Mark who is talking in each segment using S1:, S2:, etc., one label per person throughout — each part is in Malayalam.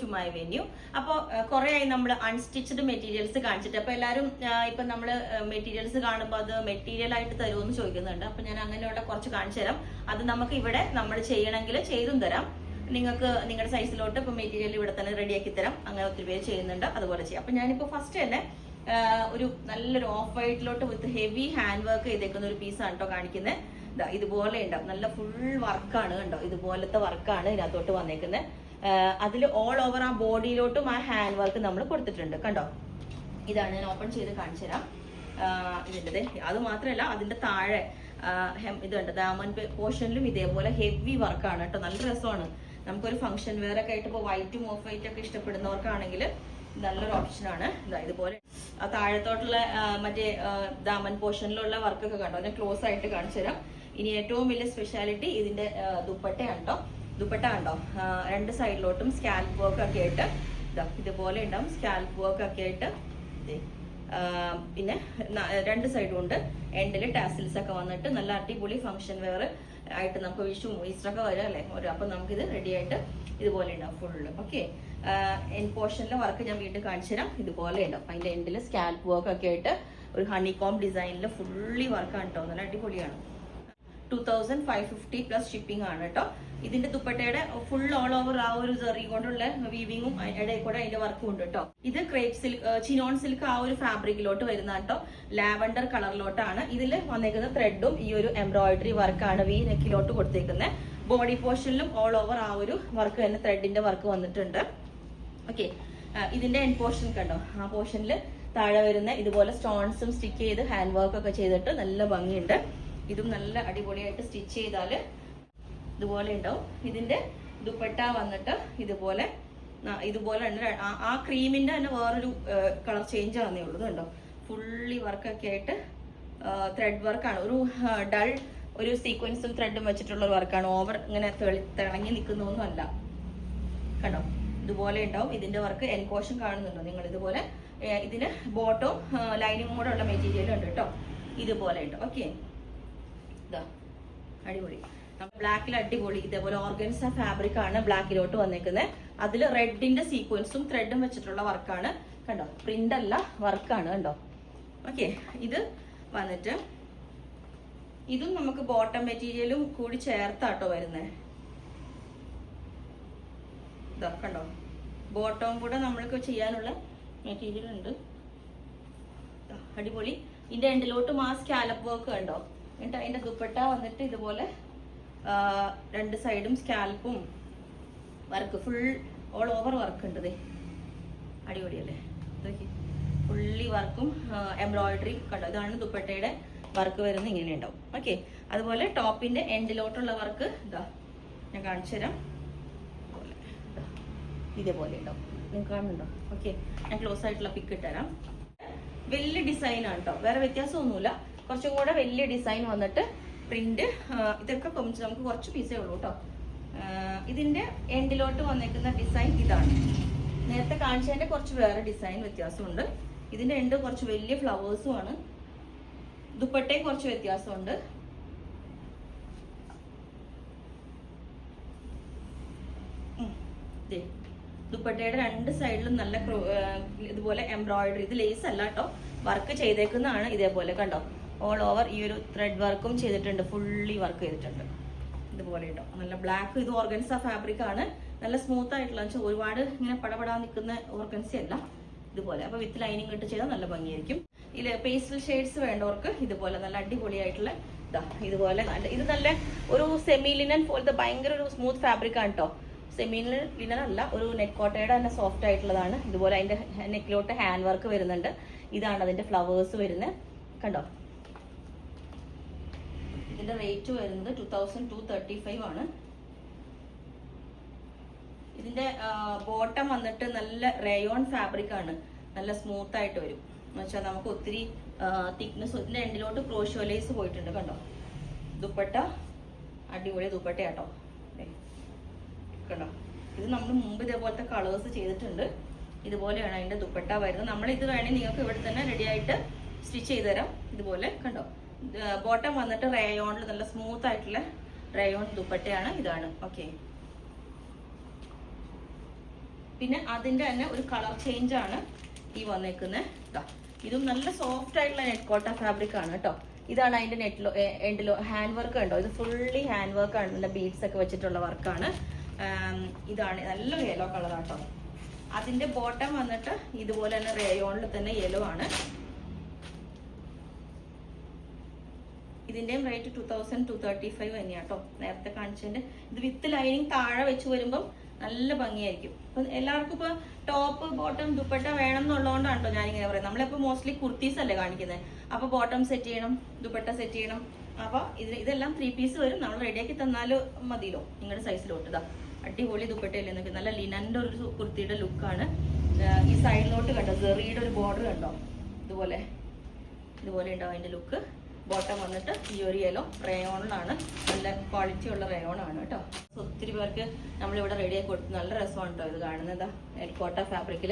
S1: To my venue. അപ്പോൾ കുറെ ആയി നമ്മൾ അൺസ്റ്റിച്ചഡ് മെറ്റീരിയൽസ് കാണിച്ചിട്ട്. അപ്പൊ എല്ലാവരും ഇപ്പൊ നമ്മള് മെറ്റീരിയൽസ് കാണുമ്പോൾ അത് മെറ്റീരിയൽ ആയിട്ട് തരുമെന്ന് ചോദിക്കുന്നുണ്ട്. അപ്പൊ ഞാൻ അങ്ങനെയുള്ള കുറച്ച് കാണിച്ചു തരാം. അത് നമുക്ക് ഇവിടെ നമ്മൾ ചെയ്യണമെങ്കിൽ ചെയ്തും തരാം. നിങ്ങൾക്ക് നിങ്ങളുടെ സൈസിലോട്ട് ഇപ്പൊ മെറ്റീരിയൽ ഇവിടെ തന്നെ റെഡിയാക്കി തരാം. അങ്ങനെ ഒത്തിരി പേര് ചെയ്യുന്നുണ്ട്, അതുപോലെ ചെയ്യാം. അപ്പൊ ഞാനിപ്പോ ഫസ്റ്റ് തന്നെ ഒരു നല്ലൊരു ഓഫ് വൈറ്റിലോട്ട് വിത്ത് ഹെവി ഹാൻഡ് വർക്ക് ചെയ്തേക്കുന്ന ഒരു പീസാണ് കേട്ടോ കാണിക്കുന്നത്. ഇതുപോലെ ഉണ്ടാവും, നല്ല ഫുൾ വർക്കാണ് കണ്ടോ, ഇതുപോലത്തെ വർക്കാണ് ഇതിനകത്തോട്ട് വന്നേക്കുന്നത്. അതിൽ ഓൾ ഓവർ ആ ബോഡിയിലോട്ടും ആ ഹാൻഡ് വർക്ക് നമ്മൾ കൊടുത്തിട്ടുണ്ട് കണ്ടോ. ഇതാണ് ഞാൻ ഓപ്പൺ ചെയ്ത് കാണിച്ചു തരാം. ഇതിൻ്റെ അത് മാത്രമല്ല, അതിന്റെ താഴെ ഇതുണ്ട് ദാമൻ പോർഷനിലും ഇതേപോലെ ഹെവി വർക്കാണ് കേട്ടോ. നല്ല രസമാണ്. നമുക്കൊരു ഫംഗ്ഷൻ വെയർ ഒക്കെ ആയിട്ട് ഇപ്പോൾ വൈറ്റും ഓഫ് വൈറ്റ് ഒക്കെ ഇഷ്ടപ്പെടുന്നവർക്കാണെങ്കിൽ നല്ലൊരു ഓപ്ഷനാണ്. ഇതുപോലെ താഴത്തോട്ടുള്ള മറ്റേ ദാമൻ പോർഷനിലുള്ള വർക്കൊക്കെ കണ്ടോ, ഞാൻ ക്ലോസ് ആയിട്ട് കാണിച്ചു തരാം. ഇനി ഏറ്റവും വലിയ സ്പെഷ്യാലിറ്റി ഇതിന്റെ ദുപ്പട്ടയാണ് കേട്ടോ. ദുപ്പട്ട കണ്ടോ, രണ്ട് സൈഡിലോട്ടും സ്കാൽപ്പ് വർക്ക് ഒക്കെ ആയിട്ട് ഇതുപോലെ ഉണ്ടാവും. സ്കാൽപ്പ് വർക്ക് ഒക്കെ ആയിട്ട് പിന്നെ രണ്ട് സൈഡും ഉണ്ട്. എൻഡിൽ ടാസിൽസ് ഒക്കെ വന്നിട്ട് നല്ല അടിപൊളി ഫംഗ്ഷൻ വെയർ ആയിട്ട് നമുക്ക് വിഷു ഈസ്റ്ററൊക്കെ വരും അല്ലേ. അപ്പൊ നമുക്കിത് റെഡി ആയിട്ട് ഇതുപോലെ ഉണ്ടാവും ഫുള്ള്. ഓക്കെ, എൻ പോർഷനിലെ വർക്ക് ഞാൻ വീണ്ടും കാണിച്ചു തരാം. ഇതുപോലെ ഉണ്ടാവും. അതിന്റെ എൻഡിൽ സ്കാൽപ്പ് വർക്ക് ഒക്കെ ആയിട്ട് ഒരു ഹണികോം ഡിസൈനിൽ ഫുള്ളി വർക്കാണ് കേട്ടോ. നല്ല അടിപൊളിയാണ്. 2550 പ്ലസ് ഷിപ്പിംഗ് ആണ് കേട്ടോ. ഇതിന്റെ ദുപ്പട്ടയുടെ ഫുൾ ഓൾ ഓവർ ആ ഒരു ജെറി കൊണ്ടുള്ള വീവിങ്ങും ഇടയിൽ കൂടെ അതിന്റെ വർക്കും ഉണ്ട് കേട്ടോ. ഇത് ക്രേപ്പ് സിൽക്ക്, ചിനോൺ സിൽക്ക് ആ ഒരു ഫാബ്രിക്കിലോട്ട് വരുന്ന കേട്ടോ. ലാവൻഡർ കളറിലോട്ടാണ് ഇതിൽ വന്നേക്കുന്ന ത്രെഡും ഈ ഒരു എംബ്രോയിഡറി വർക്കാണ് വി നെക്കിലോട്ട് കൊടുത്തേക്കുന്നത്. ബോഡി പോർഷനിലും ഓൾ ഓവർ ആ ഒരു വർക്ക് തന്നെ ത്രെഡിന്റെ വർക്ക് വന്നിട്ടുണ്ട്. ഓക്കെ, ഇതിന്റെ എൻ പോർഷൻ കണ്ടോ, ആ പോർഷനിൽ താഴെ വരുന്ന ഇതുപോലെ സ്റ്റോൺസും സ്റ്റിക്ക് ചെയ്ത് ഹാൻഡ് വർക്ക് ഒക്കെ ചെയ്തിട്ട് നല്ല ഭംഗിയുണ്ട്. ഇതും നല്ല അടിപൊളിയായിട്ട് സ്റ്റിച്ച് ചെയ്താല് ഇതുപോലെ ഉണ്ടാവും. ഇതിന്റെ ദുപ്പട്ട വന്നിട്ട് ഇതുപോലെ ആ ക്രീമിന്റെ തന്നെ വേറൊരു കളർ ചേഞ്ച് ആണെന്നേ ഉള്ളൂ. കണ്ടോ, ഫുള്ളി വർക്കൊക്കെ ആയിട്ട് ത്രെഡ് വർക്കാണ്. ഒരു ഡൾ ഒരു സീക്വൻസും ത്രെഡും വെച്ചിട്ടുള്ള ഒരു വർക്കാണ്. ഓവർ ഇങ്ങനെ തിളങ്ങി നിൽക്കുന്നൊന്നും അല്ല. കണ്ടോ, ഇതുപോലെ ഉണ്ടാവും. ഇതിന്റെ വർക്ക് എൻ പോർഷൻ കാണുന്നുണ്ടോ നിങ്ങൾ. ഇതുപോലെ ഇതിന് ബോട്ടവും ലൈനിങ്ങും കൂടെ ഉള്ള മെറ്റീരിയൽ ഉണ്ട് കേട്ടോ. ഇതുപോലെ ഉണ്ട്. ഓക്കെ, ഇതാ അടിപൊളി. ബ്ലാക്കിൽ അടിപൊളി ഇതേപോലെ ഓർഗൻസ ഫാബ്രിക് ആണ് ബ്ലാക്കിലോട്ട് വന്നേക്കുന്നത്. അതിൽ റെഡിന്റെ സീക്വൻസും ത്രെഡും വെച്ചിട്ടുള്ള വർക്കാണ് കണ്ടോ. പ്രിന്റ് അല്ല, വർക്കാണ് കണ്ടോ. ഓക്കെ, ഇത് വന്നിട്ട് ഇതും നമുക്ക് ബോട്ടം മെറ്റീരിയലും കൂടി ചേർത്താട്ടോ വരുന്നേ. ഇതാ കണ്ടോ, ബോട്ടവും കൂടെ നമ്മൾക്ക് ചെയ്യാനുള്ള മെറ്റീരിയൽ ഉണ്ട്. അടിപൊളി. ഇതിന്റെ എൻഡിലോട്ട് ആ സ്കാലപ്പ് വർക്ക് കണ്ടോ. എന്നിട്ട് അതിന്റെ ദുപ്പട്ട വന്നിട്ട് ഇതുപോലെ രണ്ട് സൈഡും സ്കാൽപ്പും work full all over work ഉണ്ട്. അടിപൊളിയല്ലേ. ഫുള്ളി വർക്കും എംബ്രോയിഡറി കണ്ടോ. ഇതാണ് ദുപ്പട്ടയുടെ വർക്ക് വരുന്നത്, ഇങ്ങനെ ഉണ്ടാവും. ഓക്കെ, അതുപോലെ ടോപ്പിന്റെ എൻഡിലോട്ടുള്ള വർക്ക് ഇതാ ഞാൻ കാണിച്ചു തരാം. ഇതേപോലെ ഉണ്ടാവും, നിങ്ങൾക്ക് കാണുന്നുണ്ടോ. ഓക്കെ, ഞാൻ ക്ലോസ് ആയിട്ടുള്ള പിക്ക് ഇട്ടുതരാം. വലിയ ഡിസൈൻ ആണ് കേട്ടോ, വേറെ വ്യത്യാസമൊന്നുമില്ല. കുറച്ചും കൂടെ വലിയ ഡിസൈൻ വന്നിട്ട് പ്രിന്റ് ഇതൊക്കെ നമുക്ക് കുറച്ച് പീസേ ഉള്ളൂ കേട്ടോ. ഇതിന്റെ എൻഡിലോട്ട് വന്നേക്കുന്ന ഡിസൈൻ ഇതാണ്. നേരത്തെ കാണിച്ചതിന്റെ കുറച്ച് വേറെ ഡിസൈൻ വ്യത്യാസമുണ്ട്. ഇതിന്റെ എൻഡ് കുറച്ച് വലിയ ഫ്ലവേഴ്സും ആണ്. ദുപ്പട്ടയും കുറച്ച് വ്യത്യാസമുണ്ട്. ദുപ്പട്ടയുടെ രണ്ട് സൈഡിലും നല്ല ഇതുപോലെ എംബ്രോയിഡറി. ഇത് ലേസ് അല്ല കേട്ടോ, വർക്ക് ചെയ്തേക്കുന്നതാണ്. ഇതേപോലെ കണ്ടോ, ഓൾ ഓവർ ഈ ഒരു ത്രെഡ് വർക്കും ചെയ്തിട്ടുണ്ട്. ഫുള്ളി വർക്ക് ചെയ്തിട്ടുണ്ട്. ഇതുപോലെ കേട്ടോ, നല്ല ബ്ലാക്ക്. ഇത് ഓർഗൻസ ഫാബ്രിക് ആണ്. നല്ല സ്മൂത്ത് ആയിട്ടുള്ള, ഒരുപാട് ഇങ്ങനെ പടപടാൻ നിൽക്കുന്ന ഓർഗൻസ അല്ല. ഇതുപോലെ അപ്പൊ വിത്ത് ലൈനിങ് ഇട്ട് ചെയ്താൽ നല്ല ഭംഗിയായിരിക്കും. ഇതിൽ പേസ്റ്റൽ ഷെയ്ഡ്സ് വേണ്ടവർക്ക് ഇതുപോലെ നല്ല അടിപൊളിയായിട്ടുള്ള ഇതുപോലെ ഇത് നല്ല ഒരു സെമി ലിനൻ പോലത്തെ ഭയങ്കര ഒരു സ്മൂത്ത് ഫാബ്രിക് ആണ് കേട്ടോ. സെമി ലിനൻ അല്ല, ഒരു നെറ്റ് കോട്ടയുടെ തന്നെ സോഫ്റ്റ് ആയിട്ടുള്ളതാണ്. ഇതുപോലെ അതിന്റെ നെക്കിലോട്ട് ഹാൻഡ് വർക്ക് വരുന്നുണ്ട്. ഇതാണ് അതിന്റെ ഫ്ലവേഴ്സ് വരുന്നത് കണ്ടോ. ഇതിന്റെ റേറ്റ് വരുന്നത് 2235 ആണ്. ഇതിന്റെ ബോട്ടം വന്നിട്ട് നല്ല റയോൺ ഫാബ്രിക് ആണ്. നല്ല സ്മൂത്ത് ആയിട്ട് വരും എന്ന് വെച്ചാൽ നമുക്ക് ഒത്തിരി തിക്നെസ്. ഇതിന്റെ എൻഡിലോട്ട് ക്രോഷ്യോലേസ് പോയിട്ടുണ്ട് കണ്ടോ. ദുപ്പട്ട അടിപൊളി ദുപ്പട്ട കേട്ടോ. കണ്ടോ, ഇത് നമ്മൾ മുമ്പ് ഇതേപോലത്തെ കളേഴ്സ് ചെയ്തിട്ടുണ്ട്. ഇതുപോലെയാണ് അതിന്റെ ദുപ്പട്ട വരുന്നത്. നമ്മൾ ഇത് വേണമെങ്കിൽ നിങ്ങൾക്ക് ഇവിടെ തന്നെ റെഡി ആയിട്ട് സ്റ്റിച്ച് ചെയ്ത് തരാം. ഇതുപോലെ കണ്ടോ, ബോട്ടം വന്നിട്ട് റയോണിൽ നല്ല സ്മൂത്ത് ആയിട്ടുള്ള റയോൺ ദുപ്പട്ടയാണ്. ഇതാണ്. ഓക്കെ, പിന്നെ അതിന്റെ തന്നെ ഒരു കളർ ചേഞ്ച് ആണ് ഈ വന്നേക്കുന്നത്. ഇതും നല്ല സോഫ്റ്റ് ആയിട്ടുള്ള നെറ്റ് കോട്ട ഫാബ്രിക് ആണ് കേട്ടോ. ഇതാണ് അതിന്റെ നെറ്റിലോ എൻഡിലോ ഹാൻഡ് വർക്ക് ഉണ്ടോ, ഇത് ഫുള്ളി ഹാൻഡ് വർക്ക് ആണ്, നല്ല ബീഡ്സ് ഒക്കെ വെച്ചിട്ടുള്ള വർക്കാണ്. ഇതാണ് നല്ല യെല്ലോ കളർ ആട്ടോ. അതിന്റെ ബോട്ടം വന്നിട്ട് ഇതുപോലെ തന്നെ റേയോണിൽ തന്നെ യെല്ലോ ആണ്. ഇതിന്റെയും റേറ്റ് 2235 തന്നെയാട്ടോ, നേരത്തെ കാണിച്ചതിന്റെ. ഇത് വിത്ത് ലൈനിങ് താഴെ വെച്ച് വരുമ്പം നല്ല ഭംഗിയായിരിക്കും. അപ്പൊ എല്ലാവർക്കും ഇപ്പൊ ടോപ്പ് ബോട്ടം ദുപ്പട്ട വേണം എന്നുള്ളതുകൊണ്ടാണ് കേട്ടോ ഞാനിങ്ങനെ പറയുന്നത്. നമ്മളിപ്പോ മോസ്റ്റ്ലി കുർത്തീസ് അല്ലേ കാണിക്കുന്നത്, അപ്പൊ ബോട്ടം സെറ്റ് ചെയ്യണം, ദുപ്പട്ട സെറ്റ് ചെയ്യണം. അപ്പൊ ഇതെല്ലാം 3 പീസ് വരും. നമ്മൾ റെഡിയാക്കി തന്നാലും മതിയല്ലോ നിങ്ങളുടെ സൈസിലോട്ട്. ഇതാ അടിപൊളി ദുപ്പട്ടയില്ലേ നിങ്ങൾക്ക്, നല്ല ലിനന്റെ ഒരു കുർത്തിയുടെ ലുക്കാണ്. ഈ സൈഡിലോട്ട് കണ്ടോ സെറിയുടെ ഒരു ബോർഡർ കണ്ടോ, ഇതുപോലെ ഉണ്ടാവും അതിന്റെ ലുക്ക്. ബോട്ടം വന്നിട്ട് ഈ ഒരു യെല്ലോ റേയോണിലാണ്, നല്ല ക്വാളിറ്റി ഉള്ള റേയോണാണ് കേട്ടോ. ഒത്തിരി പേർക്ക് നമ്മളിവിടെ റെഡിയാക്കി കൊടുത്ത് നല്ല രസമാണ് കേട്ടോ ഇത് കാണുന്നത്. കോട്ട ഫാബ്രിക്കിൽ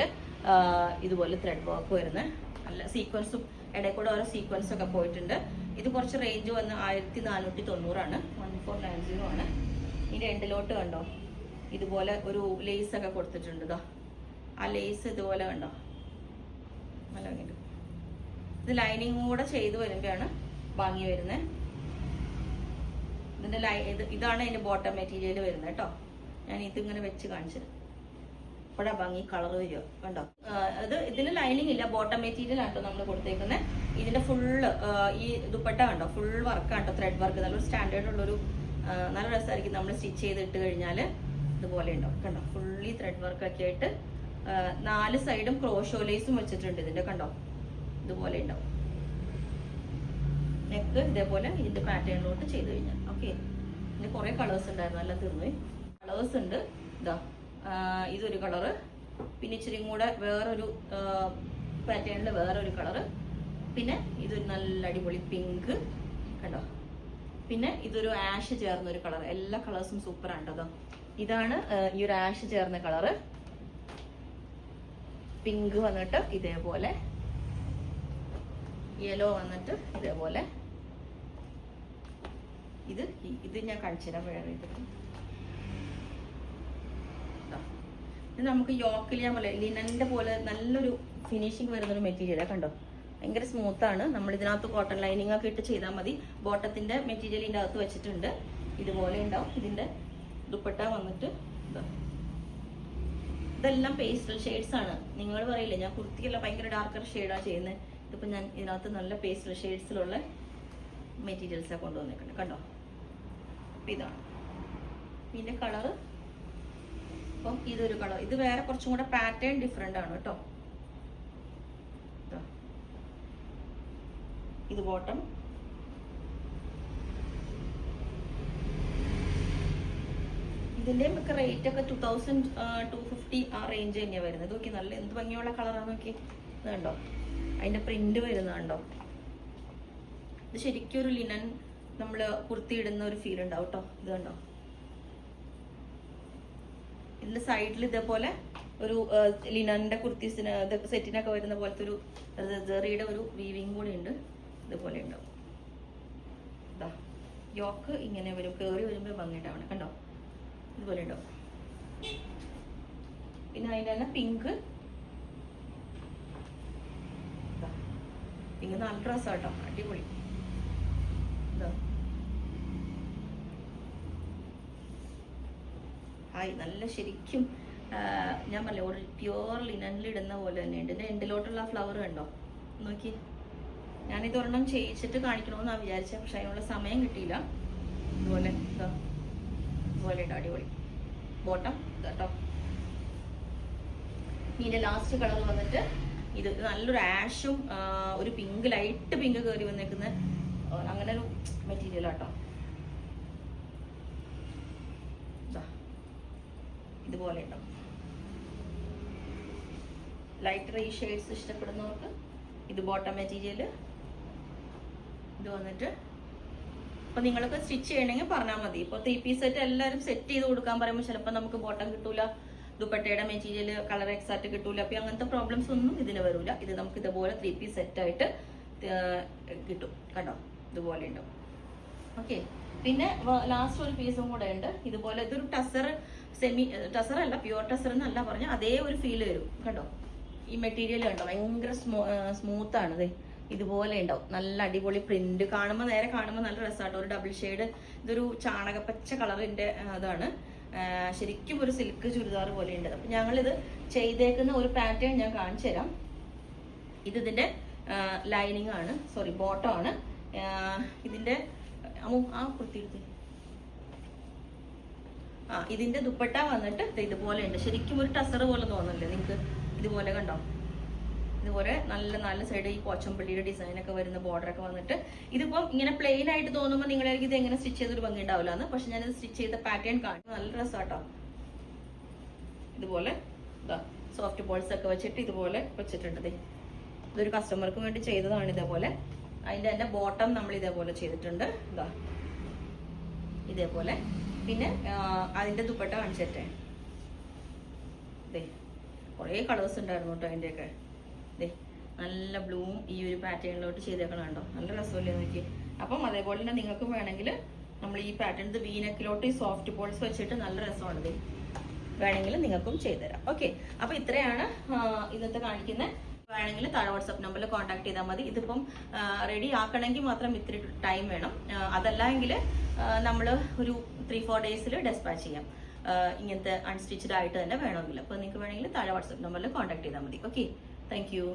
S1: ഇതുപോലെ ത്രെഡ് വർക്ക് വരുന്നത്, നല്ല സീക്വൻസും ഇടയിൽ കൂടെ ഓരോ സീക്വൻസും ഒക്കെ പോയിട്ടുണ്ട്. ഇത് കുറച്ച് റേഞ്ച് വന്ന് 1490 1490 ആണ്. ഇതിന്റെ എൻഡിലോട്ട് കണ്ടോ ഇതുപോലെ ഒരു ലേസ് ഒക്കെ കൊടുത്തിട്ടുണ്ട്. ഇതാ ആ ലേസ് ഇതുപോലെ കണ്ടോ, നല്ല ഭംഗിയുണ്ട്. ഇത് ലൈനിങ് കൂടെ ചെയ്ത് വരുമ്പോഴാണ് ഭംഗി വരുന്നത്. ഇതിന്റെ ഇതാണ് അതിന്റെ ബോട്ടം മെറ്റീരിയൽ വരുന്നത് കേട്ടോ. ഞാൻ ഇതിങ്ങനെ വെച്ച് കാണിച്ചത് ഇവിടെ ഭംഗി കളർ വരിക കണ്ടോ. ഇതിന് ലൈനിങ് ഇല്ല, ബോട്ടം മെറ്റീരിയൽ ആട്ടോ നമ്മൾ കൊടുത്തേക്കുന്നത്. ഇതിന്റെ ഫുള്ള് ഈ ദുപ്പട്ട കണ്ടോ ഫുൾ വർക്കാട്ടോ, ത്രെഡ് വർക്ക്, നല്ലൊരു സ്റ്റാൻഡേർഡ് ഉള്ളൊരു നല്ല രസമായിരിക്കും നമ്മൾ സ്റ്റിച്ച് ചെയ്ത് ഇട്ട് കഴിഞ്ഞാൽ. ഇതുപോലെ ഉണ്ടോ കണ്ടോ, ഫുള്ളി ത്രെഡ് വർക്ക് ഒക്കെ ആയിട്ട് 4 സൈഡും ക്രോഷോ ലേസും വെച്ചിട്ടുണ്ട് ഇതിന്റെ കണ്ടോ, ഇതുപോലെ ഉണ്ടാവും. നെക്ക് ഇതേപോലെ ഇതിന്റെ പാറ്റേണിലോട്ട് ചെയ്ത് കഴിഞ്ഞാൽ ഓക്കെ. ഇതിന്റെ കുറെ കളേഴ്സ് ഉണ്ടായിരുന്നു, എല്ലാം തീർന്നുപോയി. കളേഴ്സ് ഉണ്ട്. ഇതാ ഇതൊരു കളറ്, പിന്നെ ഇച്ചിരി കൂടെ വേറൊരു പാറ്റേണിൽ വേറൊരു കളറ്, പിന്നെ ഇതൊരു നല്ല അടിപൊളി പിങ്ക് കണ്ടോ, പിന്നെ ഇതൊരു ആഷ് ചേർന്ന ഒരു കളർ. എല്ലാ കളേഴ്സും സൂപ്പർ ആണ് കേട്ടോ. ഇതാണ് ഈ ഒരു ആഷ് ചേർന്ന കളറ്. പിങ്ക് വന്നിട്ട് ഇതേപോലെ, യെല്ലോ വന്നിട്ട് ഇതേപോലെ. ഇത് ഞാൻ കാണിച്ചു തരാം വേറെ. ഇത് നമുക്ക് യോക്കിൽ ഞാൻ പോലെ ലിനന്റെ പോലെ നല്ലൊരു ഫിനിഷിങ് വരുന്നൊരു മെറ്റീരിയലാണ് കണ്ടോ, ഭയങ്കര സ്മൂത്ത് ആണ്. നമ്മൾ ഇതിനകത്ത് കോട്ടൺ ലൈനിങ് ഒക്കെ ഇട്ട് ചെയ്താൽ മതി. ബോട്ടത്തിന്റെ മെറ്റീരിയൽ ഇതിന്റെ അകത്ത് വെച്ചിട്ടുണ്ട്, ഇതുപോലെ ഉണ്ടാവും. ഇതിന്റെ ദുപ്പട്ട വന്നിട്ട് ഇതെല്ലാം പേസ്റ്റൽ ഷെയ്ഡ്സ് ആണ്. നിങ്ങൾ പറയില്ലേ ഞാൻ കുർത്തിയെല്ലാം ഭയങ്കര ഡാർക്കർ ഷെയ്ഡാണ് ചെയ്യുന്നത്, ഇതിപ്പോ ഞാൻ ഇതിനകത്ത് നല്ല പേസ്റ്റൽ ഷെയ്ഡ്സിലുള്ള മെറ്റീരിയൽസാണ് കൊണ്ടുവന്നേക്കുന്നത് കണ്ടോ. അപ്പൊ ഇതാണ് ഇതിന്റെ കളറ്. അപ്പം ഇതൊരു കളർ, ഇത് വേറെ കുറച്ചും കൂടെ പാറ്റേൺ ഡിഫറെന്റ് ആണ് കേട്ടോ. ഇത് ബോട്ടം, ഇതിന്റെ ഒക്കെ റേറ്റ് ഒക്കെ 2250 ആ റേഞ്ച് തന്നെയാണ് വരുന്നത്. നോക്കി നല്ല എന്ത് ഭംഗിയുള്ള കളറാണ് നോക്കി. ഇത് കണ്ടോ അതിന്റെ പ്രിന്റ് വരുന്നുണ്ടോ. ഇത് ശരിക്കും ഒരു ലിനൻ നമ്മള് കുർത്തി ഇടുന്ന ഒരു ഫീൽ ഉണ്ടാവും കേട്ടോ. ഇത് കണ്ടോ, ഇതിന്റെ സൈഡിൽ ഇതേപോലെ ഒരു ലിനന്റെ കുർത്തീസിന് സെറ്റിനൊക്കെ വരുന്ന പോലത്തെ ഒരു ജെറിയുടെ ഒരു വീവിങ് കൂടി ഉണ്ട്, ഇതുപോലെ ഉണ്ടാവും. ഇതാ യോക്ക് ഇങ്ങനെ വരും, കയറി വരുമ്പോൾ ഭംഗിയിട്ടാവണം കണ്ടോ, ഇതുപോലെ ഉണ്ടാവും. പിന്നെ അതിൻ്റെ തന്നെ പിങ്ക്, പിങ്ക് നല്ല ഡ്രസ്സാണ് കേട്ടോ, അടിപൊളി. ഹായ്, നല്ല ശരിക്കും ഞാൻ പറഞ്ഞ ഒരു പ്യുവർ ലിനനിൽ ഇടുന്ന പോലെ തന്നെയുണ്ട്. ഇതിന്റെ എൻഡിലോട്ടുള്ള ഫ്ലവർ കണ്ടോ നോക്കി. ഞാനിത് ഒരെണ്ണം ചെയ്യിച്ചിട്ട് കാണിക്കണമെന്നാണ് വിചാരിച്ചത്, പക്ഷെ അതിനുള്ള സമയം കിട്ടിയില്ല. ഇതുപോലെ ഇതുപോലെ ഉണ്ട്, അടിപൊളി. ബോട്ടം കേട്ടോ. ഇതിന്റെ ലാസ്റ്റ് കളർ വന്നിട്ട് ഇത് നല്ലൊരു ആഷും ഒരു പിങ്ക്, ലൈറ്റ് പിങ്ക് കയറി വന്നേക്കുന്ന അങ്ങനെ ഒരു മെറ്റീരിയൽ കേട്ടോ. ഇതുപോലെ ഉണ്ടാവും. ലൈറ്റ് റേ ഷെയ്ഡ്സ് ഇഷ്ടപ്പെടുന്നവർക്ക് ഇത് ബോട്ടം മെറ്റീരിയൽ. ഇത് വന്നിട്ട് അപ്പൊ നിങ്ങൾക്ക് സ്റ്റിച്ച് ചെയ്യണമെങ്കിൽ പറഞ്ഞാൽ മതി. ഇപ്പൊ 3 പീസ് സെറ്റ് എല്ലാവരും സെറ്റ് ചെയ്ത് കൊടുക്കാൻ പറയുമ്പോൾ ചിലപ്പോൾ നമുക്ക് ബോട്ടം കിട്ടൂല, ദുപ്പട്ടയുടെ മെറ്റീരിയൽ കളർ എക്സാക്ട് കിട്ടൂല. അപ്പൊ അങ്ങനത്തെ പ്രോബ്ലംസ് ഒന്നും ഇതിന് വരൂല. ഇത് നമുക്ക് ഇതുപോലെ 3 പീസ് സെറ്റ് ആയിട്ട് കിട്ടും കണ്ടോ, ഇതുപോലെ ഉണ്ടാവും. ഓക്കെ, പിന്നെ ലാസ്റ്റ് ഒരു പീസും കൂടെ ഉണ്ട് ഇതുപോലെ. ഇതൊരു ടസർ സെമി ടസർ അല്ല, പ്യുവർ ടസർ എന്നല്ല പറഞ്ഞ അതേ ഒരു ഫീൽ വരും. കണ്ടോ ഈ മെറ്റീരിയൽ കണ്ടോ, ഭയങ്കര സ്മൂത്ത് ആണ്. ഇത് ഇതുപോലെ ഉണ്ടാവും, നല്ല അടിപൊളി പ്രിന്റ്. നേരെ കാണുമ്പോൾ നല്ല രസമാട്ടോ. ഒരു ഡബിൾ ഷെയ്ഡ്, ഇതൊരു ചാണകപ്പച്ച കളറിന്റെ അതാണ്. ശരിക്കും ഒരു സിൽക്ക് ചുരിദാർ പോലെ ഉണ്ട്. അപ്പൊ ഞങ്ങളിത് ചെയ്തേക്കുന്ന ഒരു പാറ്റേൺ ഞാൻ കാണിച്ചു തരാം. ഇതിന്റെ ലൈനിങ് ആണ്, സോറി ബോട്ടം ആണ്. ഇതിന്റെ ഇതിന്റെ ദുപ്പട്ട വന്നിട്ട് ഇതുപോലെ ഉണ്ട്. ശരിക്കും ഒരു ടസർ പോലെ തോന്നില്ലേ നിങ്ങൾക്ക്? ഇതുപോലെ കണ്ടോ, ഇതുപോലെ നല്ല സൈഡ് ഈ പോച്ചമ്പള്ളിയുടെ ഡിസൈൻ ഒക്കെ വരുന്ന ബോർഡർ ഒക്കെ വന്നിട്ട്, ഇതിപ്പം ഇങ്ങനെ പ്ലെയിൻ ആയിട്ട് തോന്നുമ്പോൾ നിങ്ങളായിരിക്കും ഇത് എങ്ങനെ സ്റ്റിച്ച് ചെയ്തൊരു ഭംഗി ഉണ്ടാവില്ല എന്ന്. പക്ഷെ ഞാനിത് സ്റ്റിച്ച് ചെയ്ത പാറ്റേൺ കാണും, നല്ല രസമാട്ടോ. ഇതുപോലെ സോഫ്റ്റ് ബോൾസ് ഒക്കെ വെച്ചിട്ട് ഇതുപോലെ വെച്ചിട്ടുണ്ട്. ഇതൊരു കസ്റ്റമർക്ക് വേണ്ടി ചെയ്തതാണ് ഇതേപോലെ. അതിന്റെ തന്നെ ബോട്ടം നമ്മൾ ഇതേപോലെ ചെയ്തിട്ടുണ്ട്, ഇതേപോലെ. പിന്നെ അതിന്റെ ദുപ്പട്ട കാണിച്ചിട്ടേ, കുറേ കളേഴ്സ് ഉണ്ടായിരുന്നു കേട്ടോ അതിൻ്റെയൊക്കെ. നല്ല ബ്ലൂവും ഈ ഒരു പാറ്റേണിലോട്ട് ചെയ്തേക്കണം കണ്ടോ, നല്ല രസമല്ലേ നോക്കി. അപ്പം അതേപോലെ തന്നെ നിങ്ങൾക്ക് വേണമെങ്കിൽ നമ്മൾ ഈ പാറ്റേൺ വീനക്കിലോട്ട് ഈ സോഫ്റ്റ് ബോൾസ് വെച്ചിട്ട് നല്ല രസമാണിത്, വേണമെങ്കിൽ നിങ്ങൾക്കും ചെയ്തുതരാം. ഓക്കെ, അപ്പൊ ഇത്രയാണ് ഇന്നത്തെ കാണിക്കുന്നത്. വേണമെങ്കിൽ താഴെ വാട്സ്ആപ്പ് നമ്പറിൽ കോൺടാക്ട് ചെയ്താൽ മതി. ഇതിപ്പം റെഡി ആക്കണമെങ്കിൽ മാത്രം ഇത്തിരി ടൈം വേണം. അതല്ല എങ്കിൽ നമ്മൾ ഒരു 3-4 ഡേയ്സിൽ ഡെസ്പാച്ച് ചെയ്യാം, ഇങ്ങനത്തെ അൺസ്റ്റിച്ചഡ് ആയിട്ട് തന്നെ വേണമെങ്കിൽ. അപ്പോൾ നിങ്ങൾക്ക് വേണമെങ്കിൽ താഴെ വാട്സ്ആപ്പ് നമ്പറിൽ കോൺടാക്ട് ചെയ്താൽ മതി. Okay, thank you.